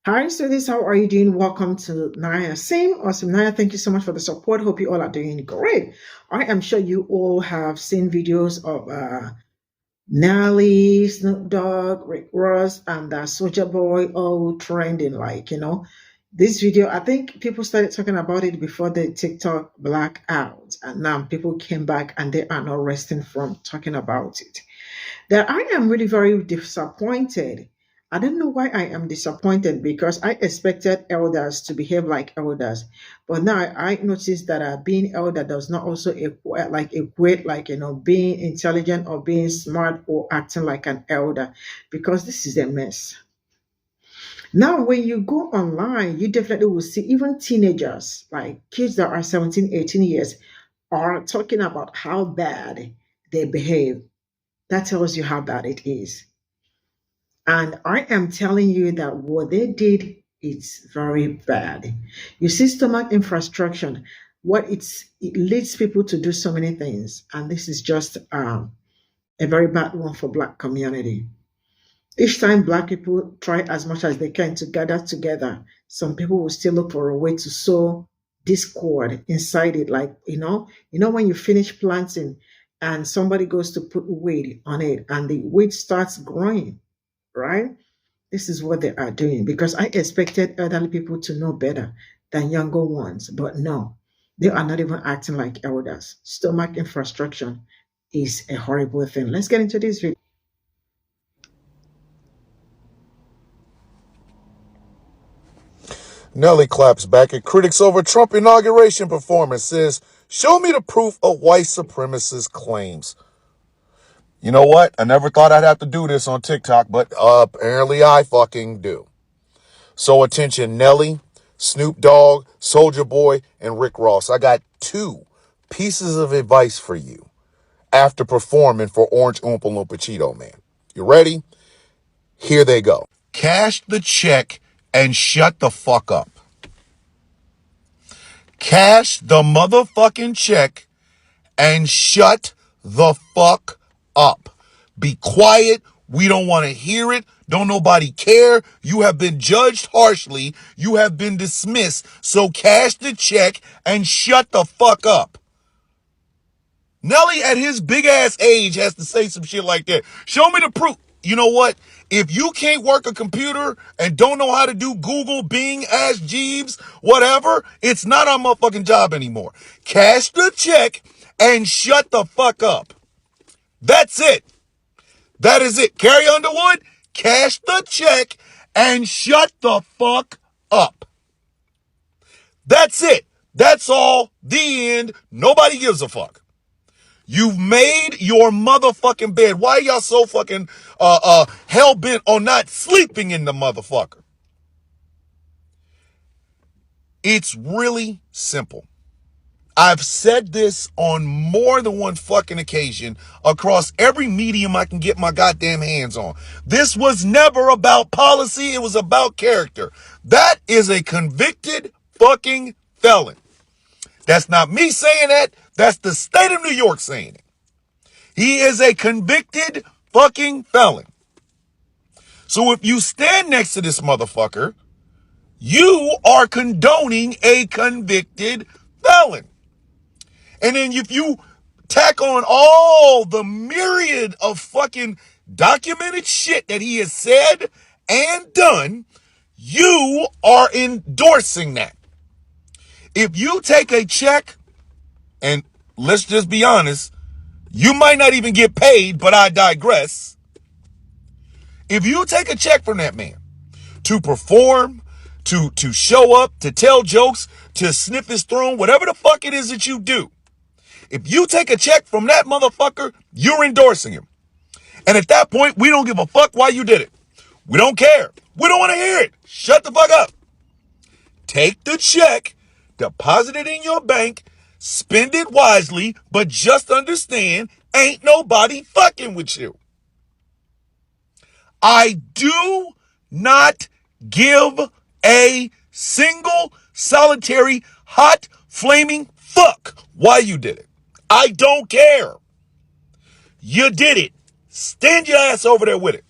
Hi, students. How are you doing? Welcome to Naya Sim. Awesome, Naya. Thank you so much for the support. Hope you all are doing great. I am sure you all have seen videos of Nelly, Snoop Dogg, Rick Ross, and Soldier Boy all trending. This video, I think people started talking about it before the TikTok blackout, and now people came back and they are not resting from talking about it. That I am really very disappointed. I don't know why I am disappointed because I expected elders to behave like elders, but now I noticed that being elder does not also equate being intelligent or being smart or acting like an elder, because this is a mess. Now, when you go online, you definitely will see even teenagers, like kids that are 17, 18 years, are talking about how bad they behave. That tells you how bad it is. And I am telling you that what they did is very bad. You see, stomach infrastructure, it leads people to do so many things, and this is just a very bad one for Black community. Each time Black people try as much as they can to gather together, some people will still look for a way to sow discord inside it. Like when you finish planting and somebody goes to put weed on it, and the weed starts growing, right? This is what they are doing, because I expected elderly people to know better than younger ones, but no, they are not even acting like elders. Stomach infrastructure is a horrible thing. Let's get into this video. Nelly claps back at critics over Trump inauguration performance, says, "Show me the proof of white supremacist claims." You know what? I never thought I'd have to do this on TikTok, but apparently I fucking do. So attention, Nelly, Snoop Dogg, Soldier Boy, and Rick Ross. I got two pieces of advice for you after performing for Orange Oompa Loompa Cheeto Man. You ready? Here they go. Cash the check and shut the fuck up. Cash the motherfucking check and shut the fuck up. Be quiet. We don't want to hear it. Don't nobody care. You have been judged harshly. You have been dismissed. So cash the check and shut the fuck up. Nelly at his big ass age has to say some shit like that. Show me the proof. You know what? If you can't work a computer and don't know how to do Google, Bing, Ask Jeeves, whatever, it's not our motherfucking job anymore. Cash the check and shut the fuck up. That's it. That is it. Carrie Underwood, cash the check and shut the fuck up. That's it. That's all. The end. Nobody gives a fuck. You've made your motherfucking bed. Why are y'all so fucking hell-bent on not sleeping in the motherfucker? It's really simple. I've said this on more than one fucking occasion across every medium I can get my goddamn hands on. This was never about policy. It was about character. That is a convicted fucking felon. That's not me saying that. That's the state of New York saying it. He is a convicted fucking felon. So if you stand next to this motherfucker, you are condoning a convicted felon. And then if you tack on all the myriad of fucking documented shit that he has said and done, you are endorsing that. If you take a check, and let's just be honest, you might not even get paid, but I digress. If you take a check from that man to perform, to show up, to tell jokes, to sniff his throne, whatever the fuck it is that you do, if you take a check from that motherfucker, you're endorsing him. And at that point, we don't give a fuck why you did it. We don't care. We don't want to hear it. Shut the fuck up. Take the check, deposit it in your bank, spend it wisely, but just understand, ain't nobody fucking with you. I do not give a single solitary hot flaming fuck why you did it. I don't care. You did it. Stand your ass over there with it.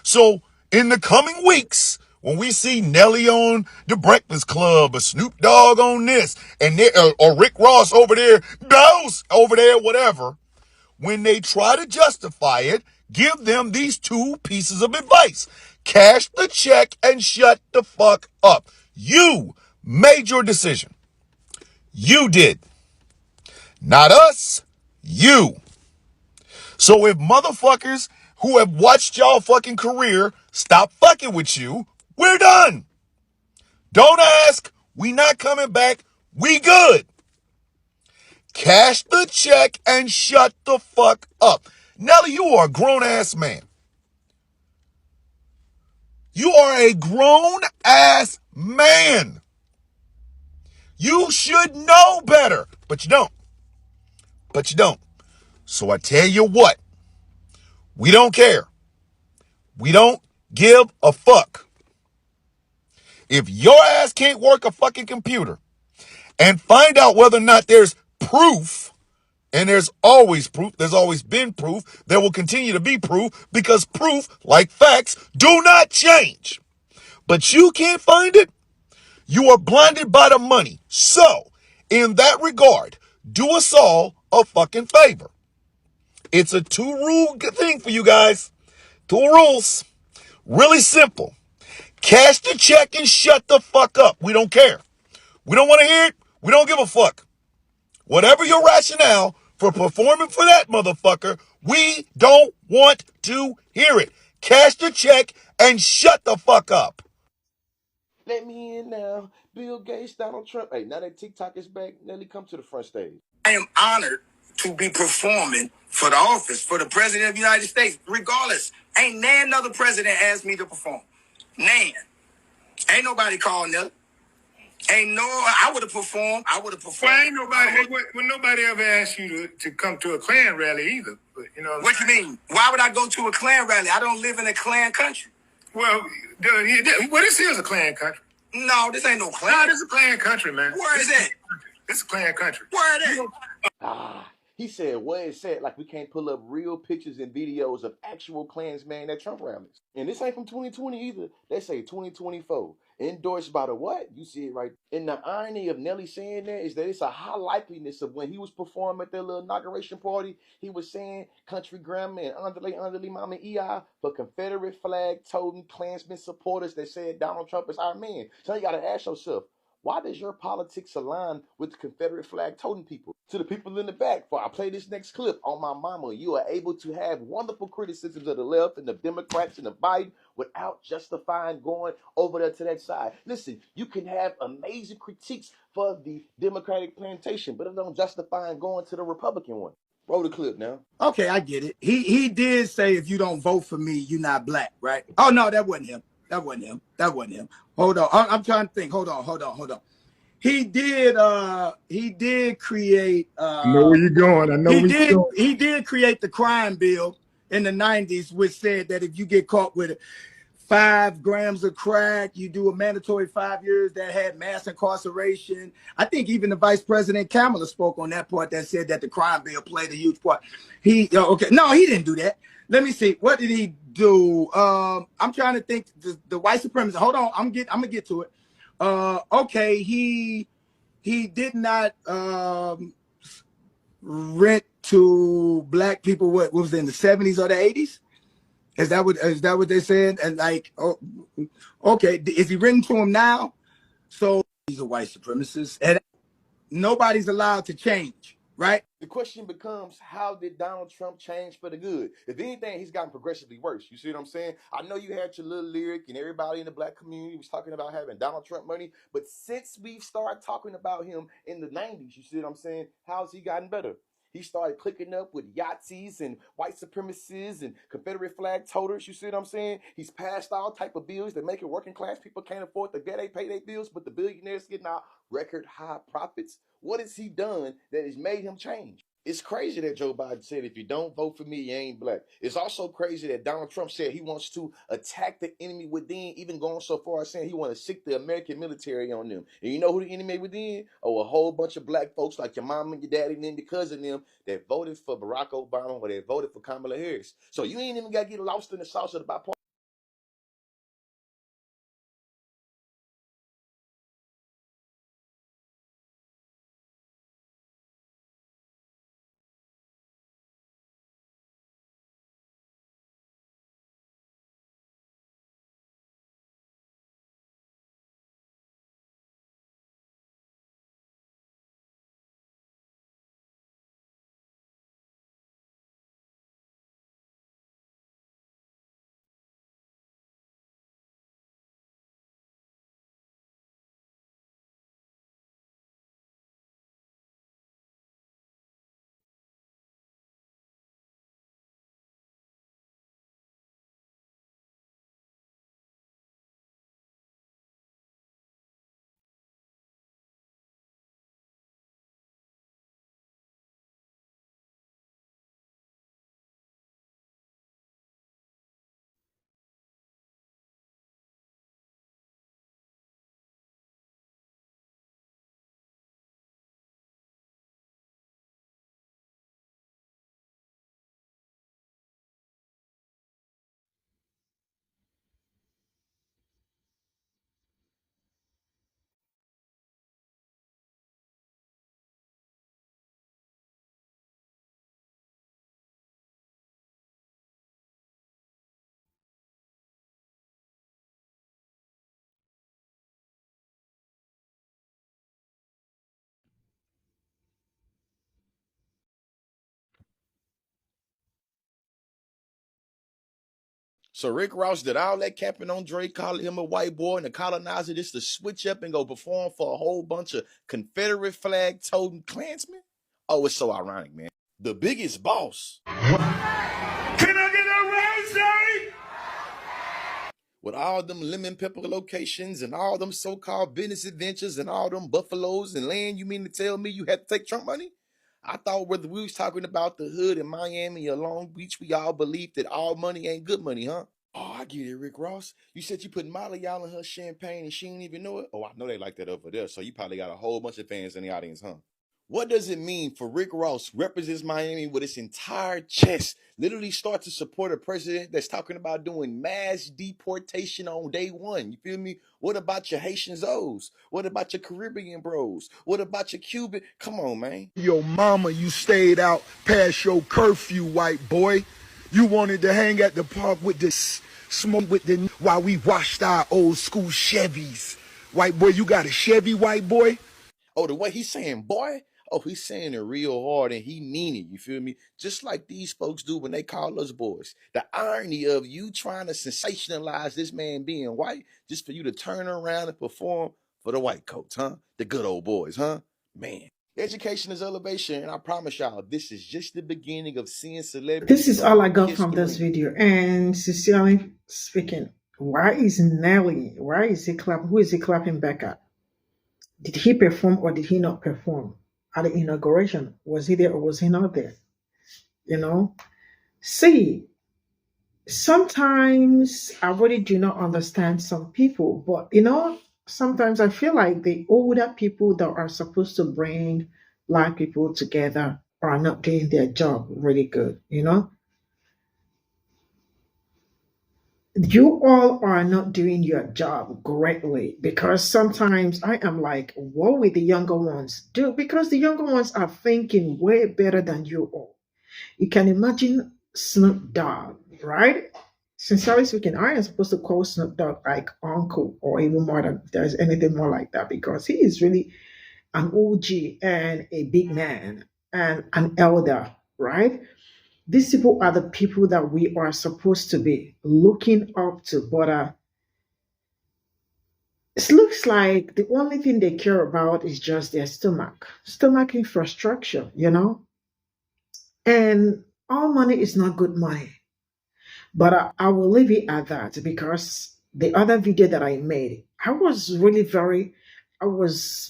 So In the coming weeks, when we see Nelly on the Breakfast Club, or Snoop Dogg on this, and or Rick Ross over there, those over there, whatever, when they try to justify it, give them these two pieces of advice. Cash the check and shut the fuck up. You made your decision. You did. Not us. You. So if motherfuckers who have watched y'all fucking career stop fucking with you, we're done. Don't ask. We not coming back. We good. Cash the check and shut the fuck up. Nelly, you are a grown ass man. You are a grown ass man. You should know better, but you don't. But you don't. So I tell you what, we don't care. We don't give a fuck. If your ass can't work a fucking computer and find out whether or not there's proof, and there's always proof, there's always been proof, there will continue to be proof, because proof, like facts, do not change. But you can't find it, you are blinded by the money. So, in that regard, do us all a fucking favor. It's a 2-rule thing for you guys. 2 rules. Really simple. Cash the check and shut the fuck up. We don't care. We don't want to hear it. We don't give a fuck. Whatever your rationale for performing for that motherfucker, we don't want to hear it. Cash the check and shut the fuck up. Let me in now. Bill Gates, Donald Trump. Hey, now that TikTok is back, Nelly, come to the front stage. I am honored to be performing for the office, for the president of the United States. Regardless, ain't nan another president asked me to perform. Nan. Ain't nobody called Nelly. Ain't no, I would have performed. Well, ain't nobody ever asked you to come to a Klan rally either. But you know what you mean? Why would I go to a Klan rally? I don't live in a Klan country. Well, this is a Klan country. No, this ain't no Klan. No, this is a Klan country, man. Where is it? This is a Klan country. Where it is? He said what it said, like we can't pull up real pictures and videos of actual Klansmen at Trump rallies. And this ain't from 2020 either. They say 2024. Endorsed by the what? You see it right. And the irony of Nelly saying that is that it's a high likeliness of when he was performing at their little inauguration party, he was saying country grandma and underlay mama EI for Confederate flag toting Klansmen supporters that said Donald Trump is our man. So you gotta ask yourself, why does your politics align with the Confederate flag toting people? To the people in the back, before I play this next clip on my mama, you are able to have wonderful criticisms of the left and the Democrats and the Biden without justifying going over there to that side. Listen, you can have amazing critiques for the Democratic plantation, but it don't justify going to the Republican one. Roll the clip now. Okay, I get it. He did say if you don't vote for me, you're not black, right? Oh no, that wasn't him. That wasn't him. Hold on. I'm trying to think. Hold on. He did create I know where you're going. He did create the crime bill in the 90s, which said that if you get caught with 5 grams of crack, you do a mandatory 5 years. That had mass incarceration. I think even the Vice President Kamala spoke on that part, that said that the crime bill played a huge part. He didn't do that. Let me see. What did he do? I'm trying to think. The white supremacist. Hold on. I'm gonna get to it. Okay. He did not rent to black people. What was it, in the 70s or the 80s? Is that what they said? And like, oh, okay, is he written to him now? So he's a white supremacist, and nobody's allowed to change, right? The question becomes, how did Donald Trump change for the good? If anything, he's gotten progressively worse. You see what I'm saying? I know you had your little lyric and everybody in the black community was talking about having Donald Trump money, but since we started talking about him in the 90s, you see what I'm saying? How's he gotten better? He started clicking up with Yahtzees and white supremacists and Confederate flag toters. You see what I'm saying? He's passed all type of bills that make it working class people can't afford to pay their bills, but the billionaires getting out record high profits. What has he done that has made him change? It's crazy that Joe Biden said, if you don't vote for me, you ain't black. It's also crazy that Donald Trump said he wants to attack the enemy within, even going so far as saying he wants to sick the American military on them. And you know who the enemy within? Oh, a whole bunch of black folks like your mom and your daddy and them, because of them, that voted for Barack Obama or they voted for Kamala Harris. So you ain't even got to get lost in the sauce of the bipartisan. So Rick Ross did all that capping on Dre, calling him a white boy and a colonizer, just to switch up and go perform for a whole bunch of Confederate flag toting Klansmen? Oh, it's so ironic, man. The biggest boss. Can I get a raise? With all them lemon pepper locations and all them so-called business adventures and all them buffaloes and land, you mean to tell me you had to take Trump money? I thought whether we was talking about the hood in Miami or Long Beach, we all believed that all money ain't good money, huh? Oh, I get it, Rick Ross. You said you put Molly y'all in her champagne and she didn't even know it? Oh, I know they like that over there, so you probably got a whole bunch of fans in the audience, huh? What does it mean for Rick Ross represents Miami with its entire chest, literally start to support a president that's talking about doing mass deportation on day one? You feel me? What about your Haitian Zoes? What about your Caribbean bros? What about your Cuban? Come on, man. Your mama, you stayed out past your curfew, white boy. You wanted to hang at the park with the smoke with the while we washed our old school Chevys. White boy, you got a Chevy, white boy? Oh, the way he's saying, boy, oh, he's saying it real hard and he mean it, you feel me? Just like these folks do when they call us boys. The irony of you trying to sensationalize this man being white just for you to turn around and perform for the white coats, huh? The good old boys, huh? Man. Education is elevation, and I promise y'all, this is just the beginning of seeing celebrities. This is all I got from this video. And sincerely speaking, why is Nelly, why is he clapping? Who is he clapping back at? Did he perform or did he not perform at the inauguration? Was he there or was he not there? You know? See, sometimes I really do not understand some people, but sometimes I feel like the older people that are supposed to bring Black people together are not doing their job really good, You all are not doing your job greatly, because sometimes I am like, what will the younger ones do? Because the younger ones are thinking way better than you all. You can imagine Snoop Dogg, right? Sincerely speaking, I am supposed to call Snoop Dogg like uncle or even more than if there's anything more like that, because he is really an OG and a big man and an elder, right? These people are the people that we are supposed to be looking up to, but it looks like the only thing they care about is just their stomach infrastructure, And all money is not good money. But I will leave it at that, because the other video that I made, I was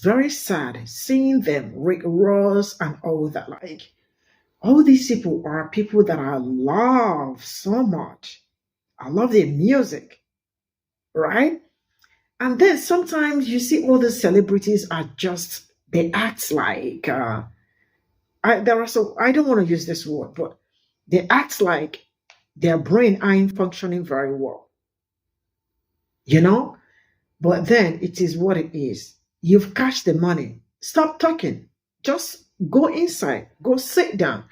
very sad seeing them, Rick Ross and all that. Like, all these people are people that I love so much. I love their music, right? And then sometimes you see all the celebrities they act like, I don't want to use this word, but they act like their brain ain't functioning very well. But then it is what it is. You've cashed the money. Stop talking. Just go inside. Go sit down.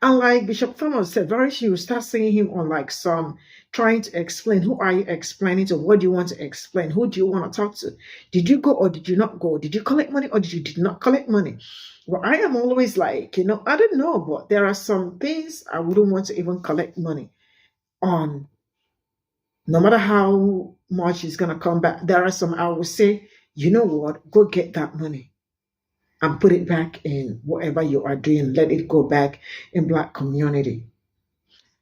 And like Bishop Thomas said, very soon you start seeing him on like some trying to explain. Who are you explaining to? What do you want to explain? Who do you want to talk to? Did you go or did you not go? Did you collect money or did not collect money? Well, I am always like, I don't know, but there are some things I wouldn't want to even collect money on. No matter how much is going to come back, there are some I will say, you know what, go get that money and put it back in whatever you are doing. Let it go back in Black community.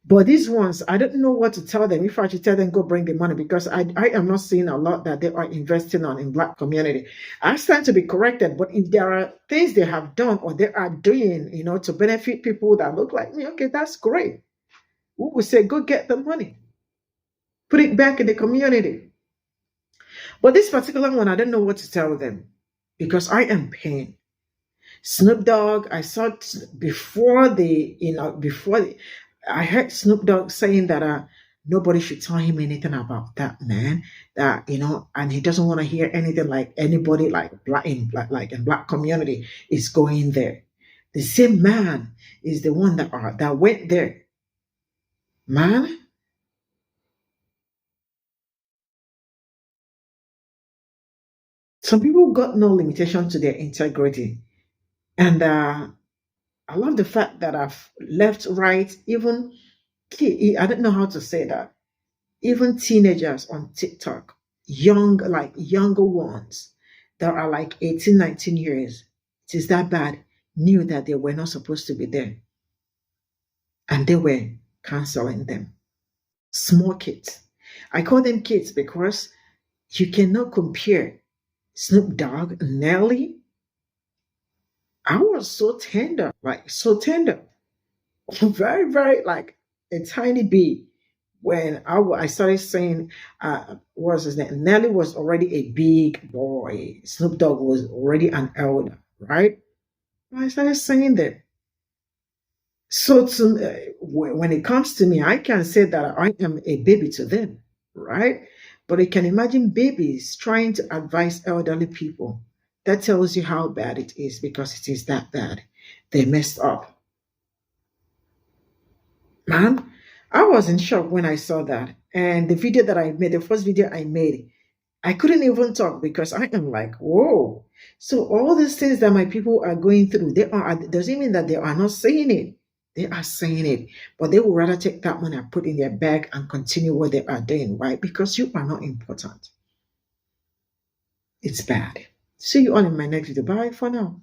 But these ones, I don't know what to tell them. If I should tell them, go bring the money, because I am not seeing a lot that they are investing on in Black community. I stand to be corrected, but if there are things they have done or they are doing, to benefit people that look like me, okay, that's great. We will say, go get the money. Put it back in the community. But this particular one, I don't know what to tell them, because I am pained. Snoop Dogg, I saw before I heard Snoop Dogg saying that nobody should tell him anything about that man, that and he doesn't want to hear anything like anybody like in Black community is going there. The same man is the one that went there. Man, some people got no limitation to their integrity. And I love the fact that I've left, right, even I don't know how to say that. even teenagers on TikTok, younger ones that are like 18, 19 years, it is that bad, knew that they were not supposed to be there. And they were canceling them. Small kids. I call them kids because you cannot compare Snoop Dogg, Nelly. I was so tender, like so tender, very, very like a tiny bit when I started saying, what was his name? Nelly was already a big boy. Snoop Dogg was already an elder, right? I started saying that. So when it comes to me, I can say that I am a baby to them, right? But I can imagine babies trying to advise elderly people. That tells you how bad it is because it is that bad. They messed up. Man, I was in shock when I saw that. And the video that I made, the first video I made, I couldn't even talk because I am like, whoa. So all these things that my people are going through, doesn't mean that they are not saying it. They are saying it, but they would rather take that money and put in their bag and continue what they are doing. Why? Because you are not important. It's bad. See you all in my next video. Bye for now.